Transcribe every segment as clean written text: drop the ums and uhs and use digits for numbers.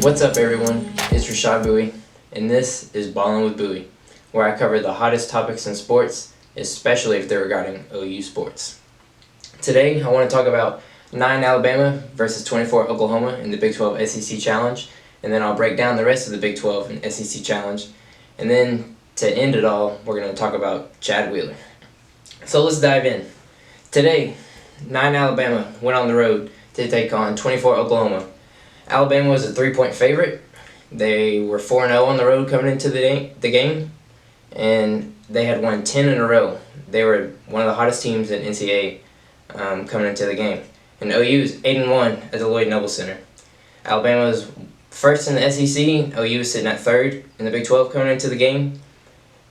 What's up, everyone? It's Rashad Bowie, and this is Ballin' with Bowie, where I cover the hottest topics in sports, especially if they're regarding OU sports. Today, I want to talk about 9 Alabama versus 24 Oklahoma in the Big 12 SEC Challenge, and then I'll break down the rest of the Big 12 and SEC Challenge. And then, to end it all, we're going to talk about Chad Wheeler. So let's dive in. Today, 9 Alabama went on the road to take on 24 Oklahoma. Alabama was a 3-point favorite. They were 4-0 on the road coming into the game, and they had won 10 in a row. They were one of the hottest teams in NCAA coming into the game. And OU is 8-1 at the Lloyd Noble Center. Alabama was first in the SEC. OU was sitting at third in the Big 12 coming into the game.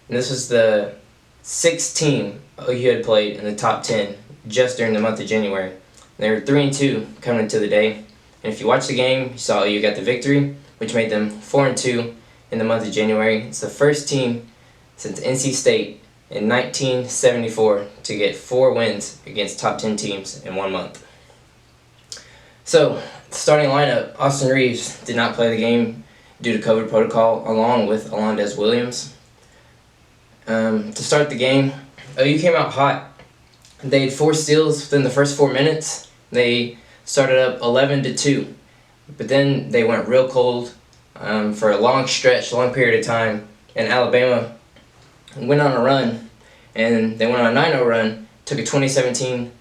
And this was the 6th team OU had played in the top 10 just during the month of January. They were 3-2 coming into the day. And if you watch the game, you saw OU got the victory, which made them 4-2 in the month of January. It's the first team since NC State in 1974 to get 4 wins against top 10 teams in 1 month. So, starting lineup, Austin Reaves did not play the game due to COVID protocol, along with Alondes Williams. To start the game, OU came out hot. They had 4 steals within the first 4 minutes. They started up 11-2, but then they went real cold for a long period of time, and Alabama went on a run, and they went on a 9-0 run, took a 2017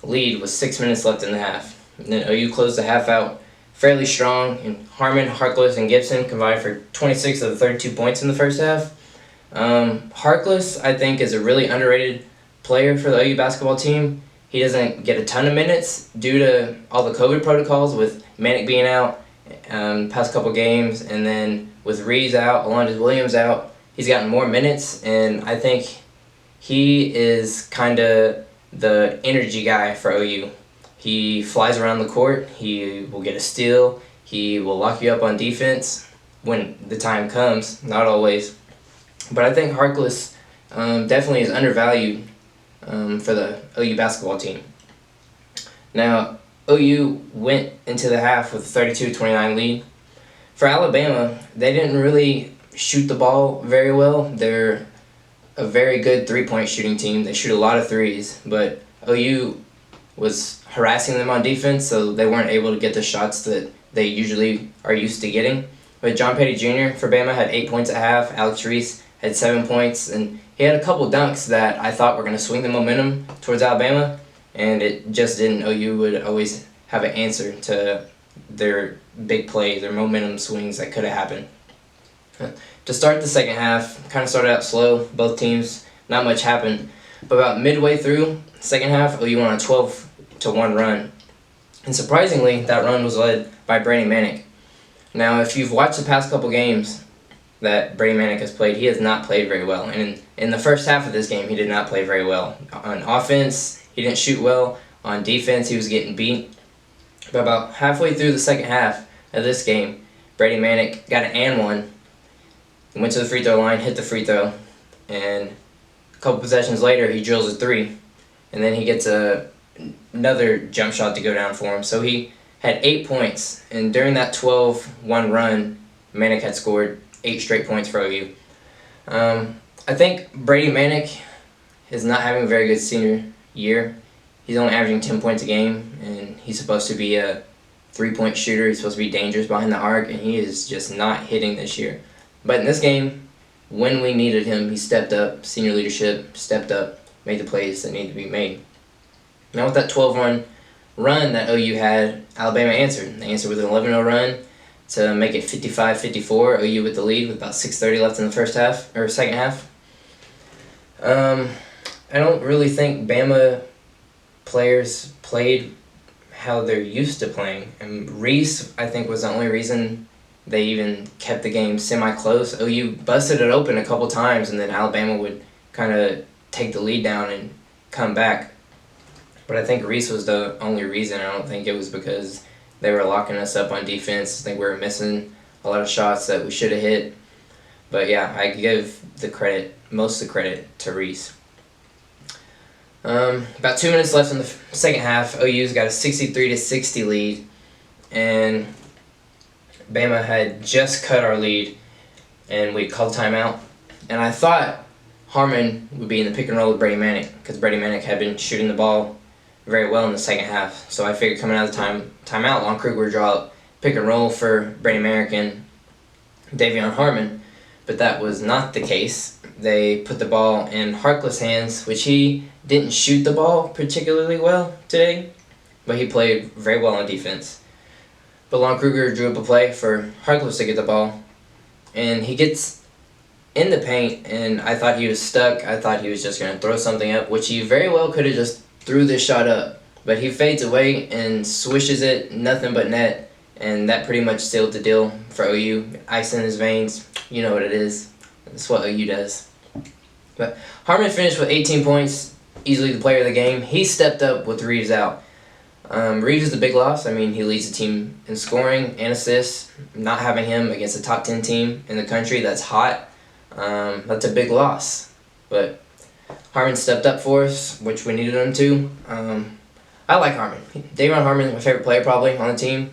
lead with 6 minutes left in the half. And then OU closed the half out fairly strong, and Harmon, Harkless, and Gibson combined for 26 of the 32 points in the first half. Harkless, I think, is a really underrated player for the OU basketball team. He doesn't get a ton of minutes due to all the COVID protocols with Manic being out past couple games, and then with Reeves out, Alondes Williams out, he's gotten more minutes, and I think he is kind of the energy guy for OU. He flies around the court, he will get a steal, he will lock you up on defense when the time comes, not always. But I think Harkless definitely is undervalued for the OU basketball team. Now, OU went into the half with a 32-29 lead. For Alabama, they didn't really shoot the ball very well. They're a very good three-point shooting team. They shoot a lot of threes, but OU was harassing them on defense, so they weren't able to get the shots that they usually are used to getting. But John Petty Jr. for Bama had 8 points at half. Alex Reese had 7 points, and he had a couple dunks that I thought were going to swing the momentum towards Alabama, and it just didn't. OU would always have an answer to their big plays, their momentum swings that could have happened. To start the second half, kind of started out slow. Both teams, not much happened. But about midway through the second half, OU went on a 12-1 run. And surprisingly, that run was led by Brady Manek. Now, if you've watched the past couple games that Brady Manek has played, he has not played very well. And in the first half of this game, he did not play very well. On offense, he didn't shoot well. On defense, he was getting beat. But about halfway through the second half of this game, Brady Manek got an and one, went to the free throw line, hit the free throw, and a couple possessions later, he drills a 3, and then he gets another jump shot to go down for him. So he had 8 points, and during that 12-1 run, Manek had scored 8 straight points for OU. I think Brady Manek is not having a very good senior year. He's only averaging 10 points a game, and he's supposed to be a 3-point shooter. He's supposed to be dangerous behind the arc, and he is just not hitting this year. But in this game, when we needed him, he stepped up. Senior leadership stepped up, made the plays that needed to be made. Now with that 12-1 run that OU had, Alabama answered. They answered with an 11-0 run to make it 55-54. OU with the lead with about 6:30 left in the second half. I don't really think Bama players played how they're used to playing. And Reese, I think, was the only reason they even kept the game semi-close. OU busted it open a couple times, and then Alabama would kind of take the lead down and come back. But I think Reese was the only reason. I don't think it was because they were locking us up on defense. I think we were missing a lot of shots that we should have hit. But yeah, I give most of the credit to Reese. About 2 minutes left in the second half. OU's got a 63-60 lead, and Bama had just cut our lead, and we called timeout. And I thought Harmon would be in the pick and roll with Brady Manick, because Brady Manick had been shooting the ball very well in the second half. So I figured coming out of the timeout, Lon Kruger would draw up pick and roll for Brady Manick and Davion Harmon. But that was not the case. They put the ball in Harkless' hands, which he didn't shoot the ball particularly well today, but he played very well on defense. But Lon Kruger drew up a play for Harkless to get the ball, and he gets in the paint, and I thought he was stuck. I thought he was just going to throw something up, which he very well could have just threw this shot up. But he fades away and swishes it, nothing but net, and that pretty much sealed the deal for OU. Ice in his veins, you know what it is. That's what OU does. But Harmon finished with 18 points, easily the player of the game. He stepped up with Reeves out. Reeves is the big loss. I mean, he leads the team in scoring and assists. Not having him against a top 10 team in the country that's hot, that's a big loss. But Harmon stepped up for us, which we needed him to. I like Harmon. Davion Harmon is my favorite player probably on the team.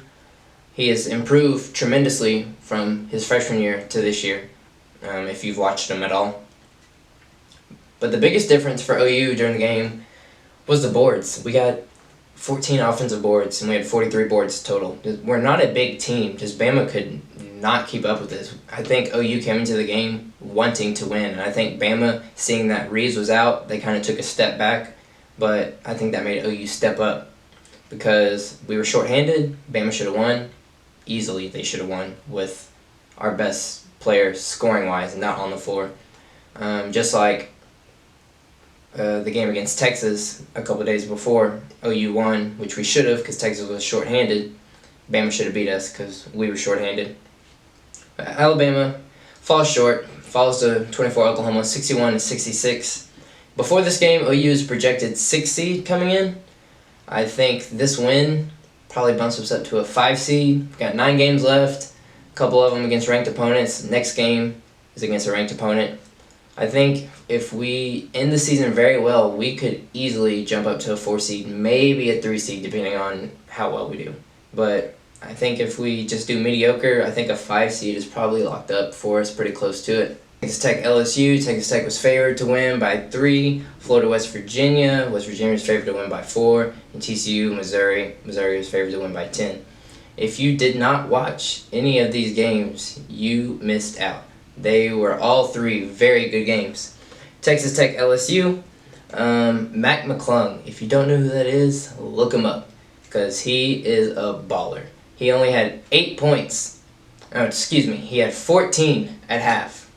He has improved tremendously from his freshman year to this year, if you've watched him at all. But the biggest difference for OU during the game was the boards. We got 14 offensive boards, and we had 43 boards total. We're not a big team. Just Bama could not keep up with this. I think OU came into the game wanting to win, and I think Bama, seeing that Reeves was out, they kind of took a step back, but I think that made OU step up because we were shorthanded. Bama should have won. Easily, they should have won with our best players scoring-wise not on the floor. Just like the game against Texas a couple of days before, OU won, which we should have because Texas was shorthanded. Bama should have beat us because we were shorthanded. Alabama falls short, falls to 24 Oklahoma, 61-66. Before this game, OU is projected 6th seed coming in. I think this win probably bumps us up to a 5 seed. We've got 9 games left, a couple of them against ranked opponents. Next game is against a ranked opponent. I think if we end the season very well, we could easily jump up to a 4 seed, maybe a 3 seed, depending on how well we do. But I think if we just do mediocre, I think a 5 seed is probably locked up for us, pretty close to it. Texas Tech LSU, Texas Tech was favored to win by 3. Florida West Virginia was favored to win by 4. And TCU Missouri was favored to win by 10. If you did not watch any of these games, you missed out. They were all 3 very good games. Texas Tech LSU, Mac McClung. If you don't know who that is, look him up because he is a baller. He only had 8 points. Oh, excuse me. He had 14 at half,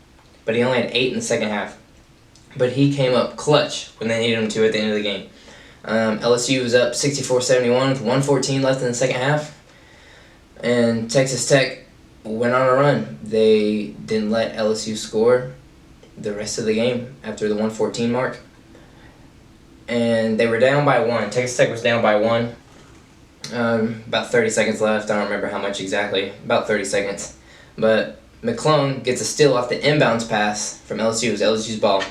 but he only had 8 in the second half. But he came up clutch when they needed him to at the end of the game. LSU was up 64-71 with 1:14 left in the second half, and Texas Tech went on a run. They didn't let LSU score the rest of the game after the 1:14 mark. And they were down by 1. Texas Tech was down by 1. About 30 seconds left. I don't remember how much exactly. About 30 seconds. But McClung gets a steal off the inbounds pass from LSU. It was LSU's ball.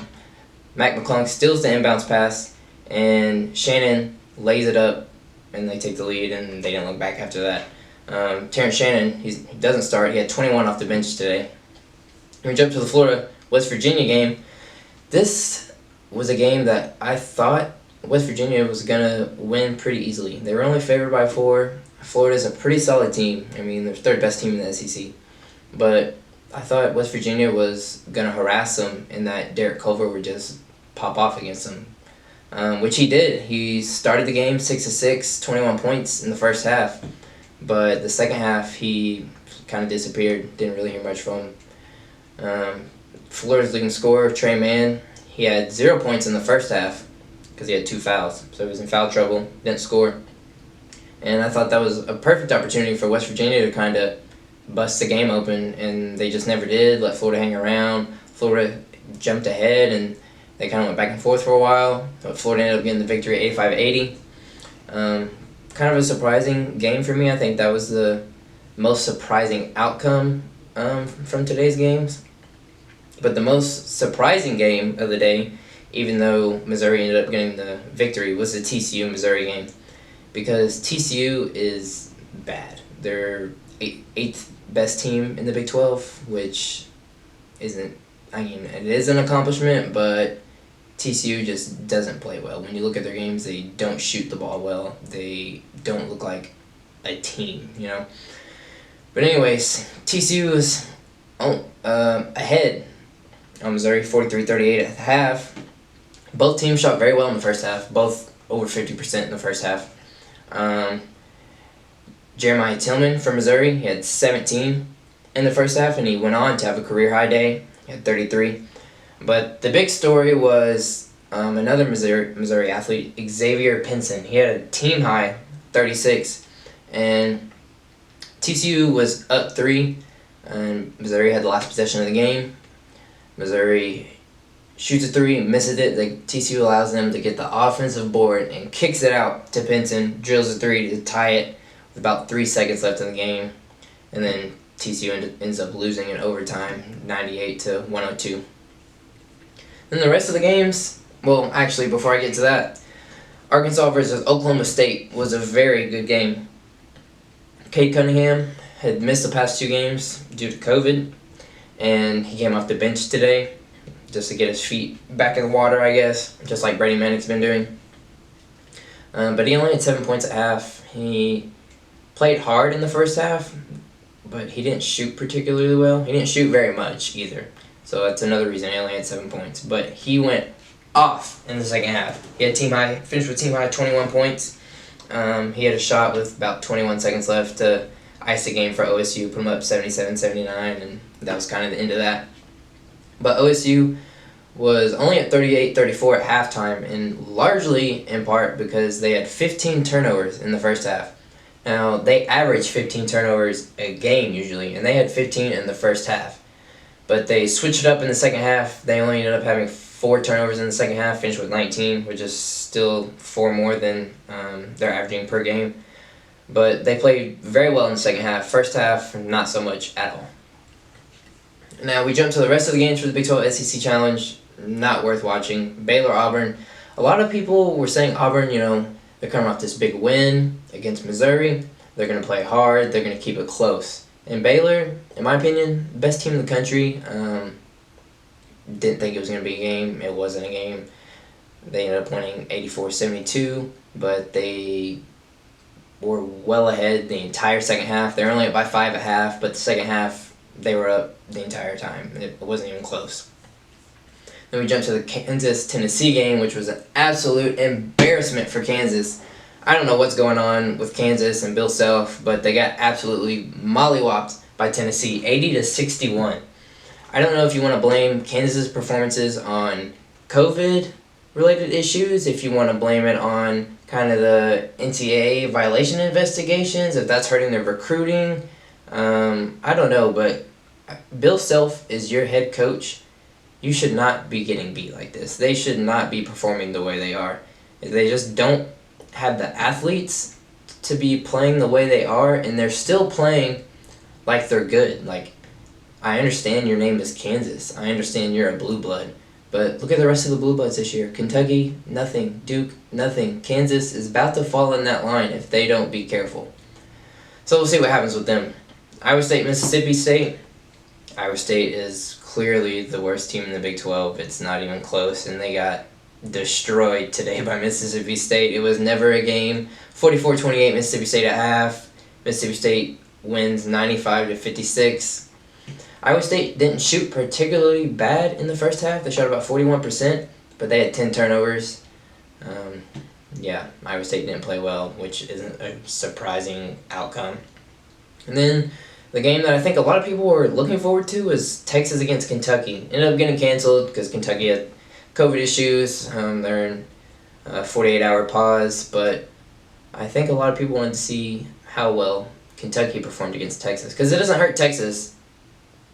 Mac McClung steals the inbounds pass, and Shannon lays it up, and they take the lead, and they didn't look back after that. Terrence Shannon, he doesn't start. He had 21 off the bench today. We jump to the Florida West Virginia game. This was a game that I thought West Virginia was going to win pretty easily. They were only favored by 4. Florida's a pretty solid team. I mean, they're third best team in the SEC. But I thought West Virginia was going to harass them and that Derek Culver would just pop off against them, which he did. He started the game 6-6, 21 points in the first half. But the second half, he kind of disappeared. Didn't really hear much from him. Florida's leading scorer, Trey Mann, he had 0 points in the first half because he had 2 fouls. So he was in foul trouble, didn't score. And I thought that was a perfect opportunity for West Virginia to kind of bust the game open, and they just never did. Let Florida hang around. Florida jumped ahead, and they kind of went back and forth for a while. But Florida ended up getting the victory 85-80. Kind of a surprising game for me. I think that was the most surprising outcome from today's games. But the most surprising game of the day, even though Missouri ended up getting the victory, was the TCU-Missouri game. Because TCU is bad. They're eighth best team in the Big 12, which isn't, I mean, it is an accomplishment, but TCU just doesn't play well. When you look at their games, they don't shoot the ball well. They don't look like a team, you know? But anyways, TCU is ahead on Missouri, 43-38 at the half. Both teams shot very well in the first half, both over 50% in the first half. Jeremiah Tillman from Missouri, he had 17 in the first half, and he went on to have a career-high day. He had 33. But the big story was another Missouri athlete, Xavier Pinson. He had a team-high 36, and TCU was up 3, and Missouri had the last possession of the game. Missouri shoots a 3 and misses it. TCU allows them to get the offensive board and kicks it out to Pinson, drills a 3 to tie it with about 3 seconds left in the game, and then TCU ends up losing in overtime, 98-102. Then the rest of the games, well, actually, before I get to that, Arkansas versus Oklahoma State was a very good game. Cade Cunningham had missed the past 2 games due to COVID, and he came off the bench today just to get his feet back in the water, I guess, just like Brady Manek's been doing. But he only had 7 points at half. He played hard in the first half, but he didn't shoot particularly well. He didn't shoot very much either. So that's another reason he only had 7 points. But he went off in the second half. He had finished with team high 21 points. He had a shot with about 21 seconds left to ice the game for OSU, put him up 77-79, and that was kind of the end of that. But OSU was only at 38-34 at halftime, and largely in part because they had 15 turnovers in the first half. Now, they average 15 turnovers a game usually, and they had 15 in the first half. But they switched it up in the second half. They only ended up having 4 turnovers in the second half, finished with 19, which is still 4 more than they're averaging per game. But they played very well in the second half. First half, not so much at all. Now, we jump to the rest of the games for the Big 12 SEC Challenge. Not worth watching. Baylor-Auburn. A lot of people were saying Auburn, they're coming off this big win against Missouri. They're going to play hard. They're going to keep it close. And Baylor, in my opinion, best team in the country. Didn't think it was going to be a game. It wasn't a game. They ended up winning 84-72, but they were well ahead the entire second half. They were only up by 5 at half, but the second half, they were up the entire time. It wasn't even close. Then we jump to the Kansas-Tennessee game, which was an absolute embarrassment for Kansas. I don't know what's going on with Kansas and Bill Self, but they got absolutely mollywopped by Tennessee, 80-61. I don't know if you want to blame Kansas's performances on COVID-related issues, if you want to blame it on kind of the NCAA violation investigations, if that's hurting their recruiting. I don't know, but Bill Self is your head coach. You should not be getting beat like this. They should not be performing the way they are. They just don't have the athletes to be playing the way they are, and they're still playing like they're good. Like, I understand your name is Kansas. I understand you're a blue blood. But look at the rest of the blue bloods this year. Kentucky, nothing. Duke, nothing. Kansas is about to fall in that line if they don't be careful. So we'll see what happens with them. Iowa State, Mississippi State. Iowa State is clearly the worst team in the Big 12. It's not even close, and they got destroyed today by Mississippi State. It was never a game. 44-28 Mississippi State at half. Mississippi State wins 95-56. Iowa State didn't shoot particularly bad in the first half. They shot about 41%, but they had 10 turnovers. Iowa State didn't play well, which isn't a surprising outcome. And then the game that I think a lot of people were looking forward to was Texas against Kentucky. Ended up getting canceled because Kentucky had COVID issues. They're in a 48-hour pause, but I think a lot of people wanted to see how well Kentucky performed against Texas, because it doesn't hurt Texas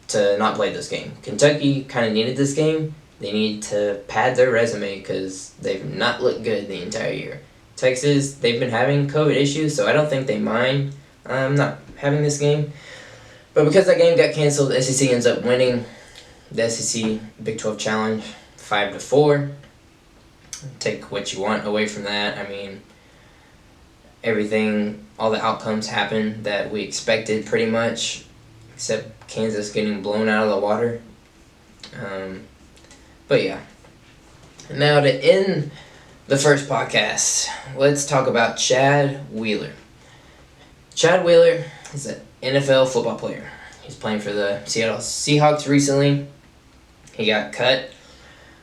to not play this game. Kentucky kind of needed this game. They need to pad their resume because they've not looked good the entire year. Texas, they've been having COVID issues, so I don't think they mind not having this game. But because that game got canceled, the SEC ends up winning the SEC Big 12 Challenge 5-4. Take what you want away from that. I mean, everything, all the outcomes happened that we expected pretty much. except Kansas getting blown out of the water. But yeah. Now to end the first podcast, let's talk about Chad Wheeler. Chad Wheeler is an NFL football player. He's playing for the Seattle Seahawks recently. He got cut,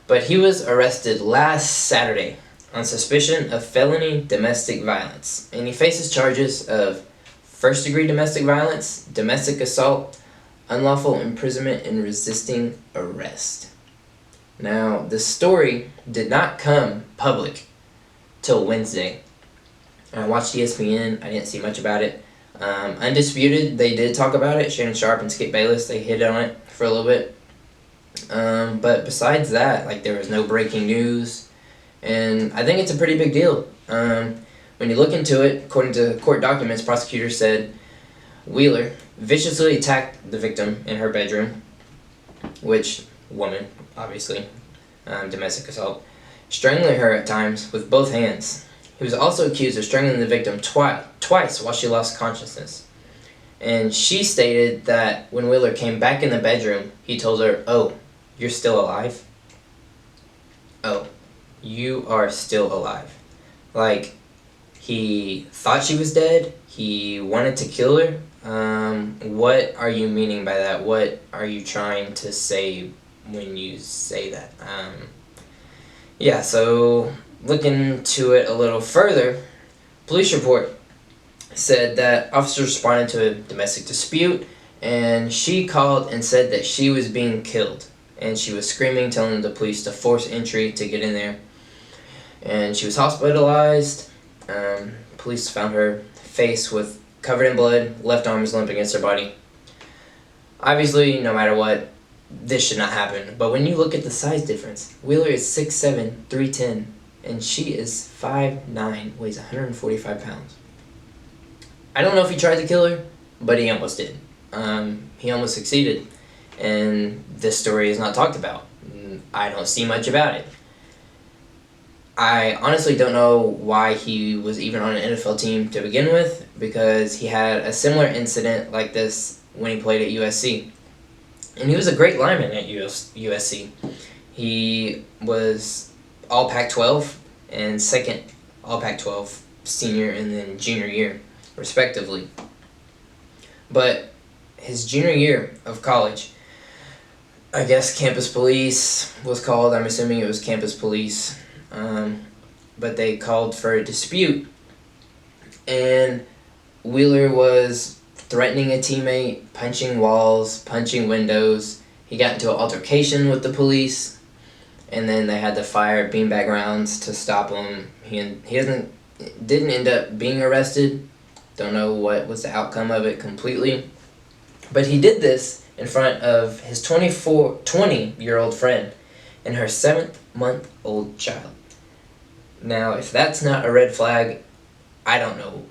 but he was arrested last Saturday on suspicion of felony domestic violence, and he faces charges of first-degree domestic violence, domestic assault, unlawful imprisonment, and resisting arrest. Now, the story did not come public till Wednesday. I watched ESPN. I didn't see much about it. Undisputed, they did talk about it. Shannon Sharpe and Skip Bayless, they hit on it for a little bit. But besides that, there was no breaking news. And I think it's a pretty big deal. When you look into it, according to court documents, prosecutors said Wheeler viciously attacked the victim in her bedroom, which, woman, obviously, domestic assault, strangling her at times with both hands. He was also accused of strangling the victim twice while she lost consciousness. And she stated that when Wheeler came back in the bedroom, he told her, "Oh, you're still alive? Oh, you are still alive." He thought she was dead. He wanted to kill her. What are you meaning by that? What are you trying to say when you say that? So looking into it a little further, police report said that officers responded to a domestic dispute, and she called and said that she was being killed, and she was screaming, telling the police to force entry to get in there, and she was hospitalized. Police found her face covered in blood, left arm was limp against her body. Obviously, no matter what, this should not happen, but when you look at the size difference, Wheeler is 6'7", 310, and she is 5'9", weighs 145 pounds. I don't know if he tried to kill her, but he almost did. He almost succeeded, and this story is not talked about. I don't see much about it. I honestly don't know why he was even on an NFL team to begin with, because he had a similar incident like this when he played at USC. And he was a great lineman at USC. He was all Pac-12 and second all Pac-12 senior and then junior year, respectively. But his junior year of college, I guess campus police was called. I'm assuming it was campus police. But they called for a dispute, and Wheeler was threatening a teammate, punching walls, punching windows. He got into an altercation with the police, and then they had to fire beanbag rounds to stop him. He didn't end up being arrested. Don't know what was the outcome of it completely, but he did this in front of his 20-year-old friend and her 7-month-old child. Now, if that's not a red flag, I don't know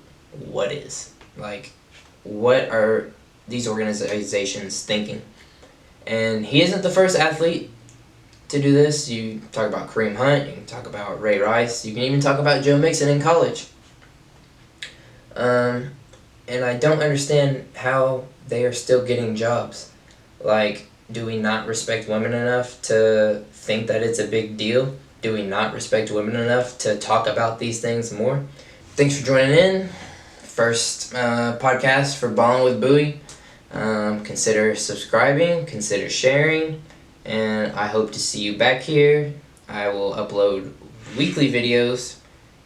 what is. What are these organizations thinking? And he isn't the first athlete to do this. You talk about Kareem Hunt, you can talk about Ray Rice, you can even talk about Joe Mixon in college. And I don't understand how they are still getting jobs. Do we not respect women enough to think that it's a big deal? Do we not respect women enough to talk about these things more? Thanks for joining in. First podcast for Ballin' with Bowie. Consider subscribing, consider sharing, and I hope to see you back here. I will upload weekly videos,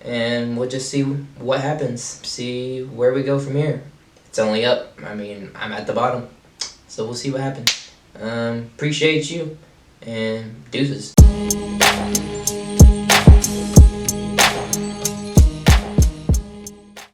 and we'll just see what happens. See where we go from here. It's only up. I'm at the bottom, so we'll see what happens. Appreciate you, and deuces.